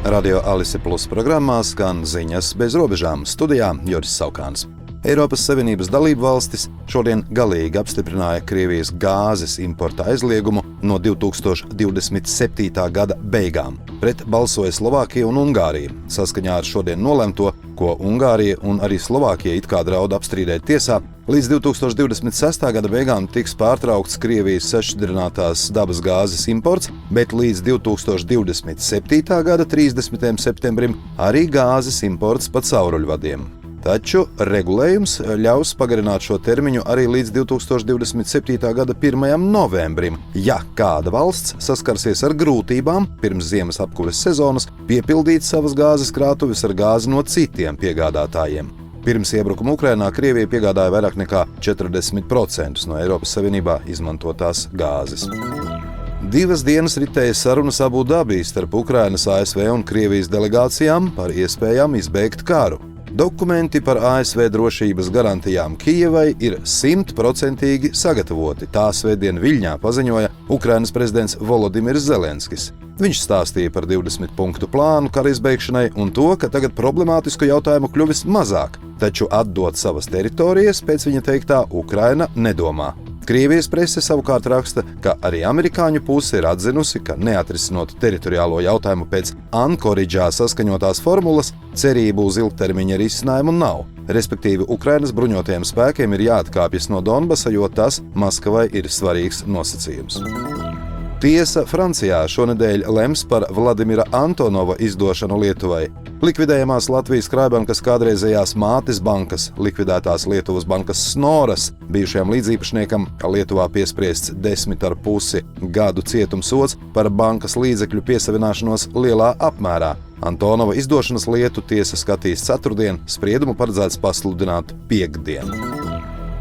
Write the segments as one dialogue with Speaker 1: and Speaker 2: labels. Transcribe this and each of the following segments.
Speaker 1: Radio Alise Plus programmā skan ziņas bez robežām. Studijā Juris Saukāns. Eiropas Savienības dalību valstis šodien galīgi apstiprināja Krievijas gāzes importa aizliegumu no 2027. gada beigām. Pret balsoja Slovākija un Ungārija. Saskaņā ar šodien nolemto, ko Ungārija un arī Slovākija it kā draud apstrīdēt tiesā, līdz 2026. gada beigām tiks pārtraukts Krievijas sašķidrinātās dabas gāzes imports, bet līdz 2027. gada 30. septembrim arī gāzes imports pa cauruļvadiem. Taču regulējums ļaus pagarināt šo termiņu arī līdz 2027. gada 1. novembrim, ja kāda valsts saskarsies ar grūtībām pirms ziemas apkures sezonas piepildīt savas gāzes krātuves ar gāzi no citiem piegādātājiem. Pirms iebrukuma Ukrainā Krievija piegādāja vairāk nekā 40% no Eiropas Savienībā izmantotās gāzes. 2 dienas ritēja sarunas Abu Dabī starp Ukrainas, ASV un Krievijas delegācijām par iespējām izbeigt karu. Dokumenti par ASV drošības garantijām Kijevai ir 100% sagatavoti, tā svētdien Viļņā paziņoja Ukrainas prezidents Volodimirs Zelenskis. Viņš stāstīja par 20 punktu plānu kara izbeigšanai un to, ka tagad problemātisku jautājumu kļuvis mazāk, taču atdot savas teritorijas, pēc viņa teiktā, Ukraina nedomā. Krievijas prese savukārt raksta, ka arī amerikāņu puse ir atzinusi, ka neatrisinot teritoriālo jautājumu pēc Ankoridžā saskaņotās formulas, cerību uz ilgtermiņa risinājumu nav. Respektīvi, Ukrainas bruņotajiem spēkiem ir jāatkāpjas no Donbasa, jo tas Maskavai ir svarīgs nosacījums. Tiesa Francijā šonedēļ lems par Vladimira Antonova izdošanu Lietuvai. Likvidējamās Latvijas Krājbankas kādreizējās mātes bankas, likvidētās Lietuvas bankas Snoras, bijušajam līdzīpašniekam Lietuvā piespriests 10,5 gadu cietumsods par bankas līdzekļu piesavināšanos lielā apmērā. Antonova izdošanas lietu tiesa skatīs ceturtdien, spriedumu paredzēts pasludināt piektdien.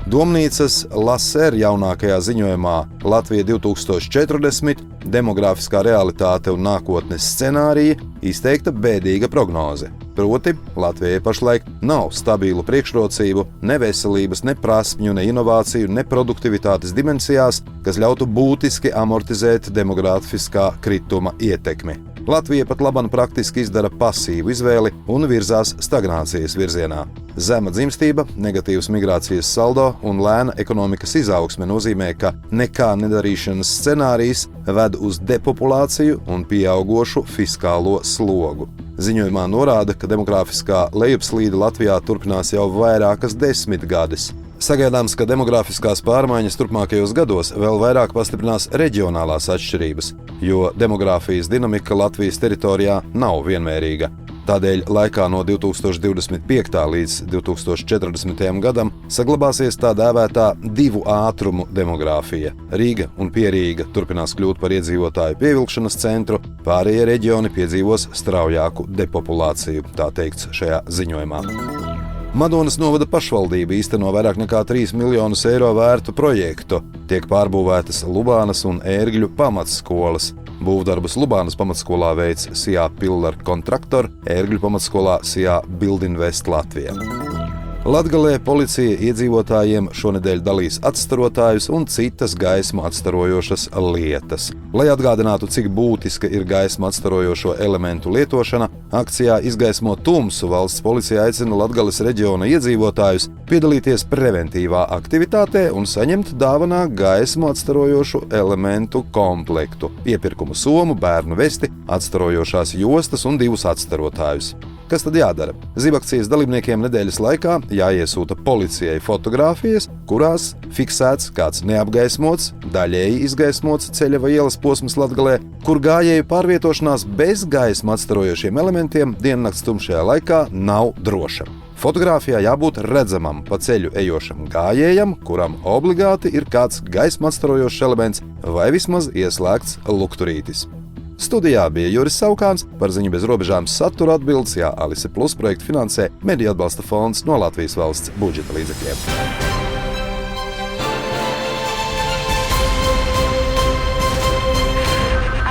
Speaker 1: Domnīcas Laser jaunākajā ziņojumā Latvija 2040 – demografiskā realitāte un nākotnes scenārija izteikta bēdīga prognoze. Proti, Latvijai pašlaik nav stabilu priekšrocību ne veselības, ne prasmju, ne inovāciju, ne produktivitātes dimensijās, kas ļautu būtiski amortizēt demografiskā krituma ietekmi. Latvija pat labāk praktiski izdara pasīvu izvēli un virzās stagnācijas virzienā. Zema dzimstība, negatīvs migrācijas saldo un lēna ekonomikas izaugsme nozīmē, ka nekā nedarīšanas scenārijs ved uz depopulāciju un pieaugošu fiskālo slogu. Ziņojumā norāda, ka demografiskā lejupslīde Latvijā turpinās jau vairākas desmitgades. Sagaidāms, ka demografiskās pārmaiņas turpmākajos gados vēl vairāk pastiprinās reģionālās atšķirības, jo demogrāfijas dinamika Latvijas teritorijā nav vienmērīga. Tādēļ laikā no 2025. līdz 2040. gadam saglabāsies tā dēvētā 2 ātrumu demogrāfija. Rīga un Pierīga turpinās kļūt par iedzīvotāju pievilkšanas centru, pārējie reģioni piedzīvos straujāku depopulāciju, tā teikts šajā ziņojumā. Madonas novada pašvaldība īsteno vairāk nekā 3 miljonus eiro vērtu projektu. Tiek pārbūvētas Lubānas un Ērgļu pamatskolas. Būvdarbus Lubānas pamatskolā veic SIA Pillar Kontraktor, Ērgļu pamatskolā SIA Buildinvest Latvija. Latgalē policija iedzīvotājiem šonedēļ dalīs atstarotājus un citas gaismu atstarojošas lietas. Lai atgādinātu, cik būtiska ir gaismu atstarojošo elementu lietošana, akcijā Izgaismo tumsu valsts policija aicina Latgales reģiona iedzīvotājus piedalīties preventīvā aktivitātē un saņemt dāvanā gaismu atstarojošu elementu komplektu, iepirkumu somu, bērnu vesti, atstarojošās jostas un 2 atstarotājus. Kas tad jādara? Zibakcijas dalībniekiem nedēļas laikā jāiesūta policijai fotogrāfijas, kurās fiksēts kāds neapgaismots, daļēji izgaismots ceļa vai ielas posms Latgalē, kur gājēju pārvietošanās bez gaismu atstarojošiem elementiem diennakts tumšajā laikā nav droša. Fotogrāfijā jābūt redzamam pa ceļu ejošam gājējam, kuram obligāti ir kāds gaismu atstarojošs elements vai vismaz ieslēgts lukturītis. Studijā bija Juris Saukāns, par ziņu bez robežām satura atbildes, Alise Plus projektu finansē Mediju atbalsta fonds no Latvijas valsts budžeta līdzekļiem.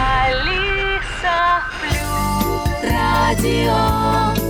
Speaker 2: Alisa Plus Radio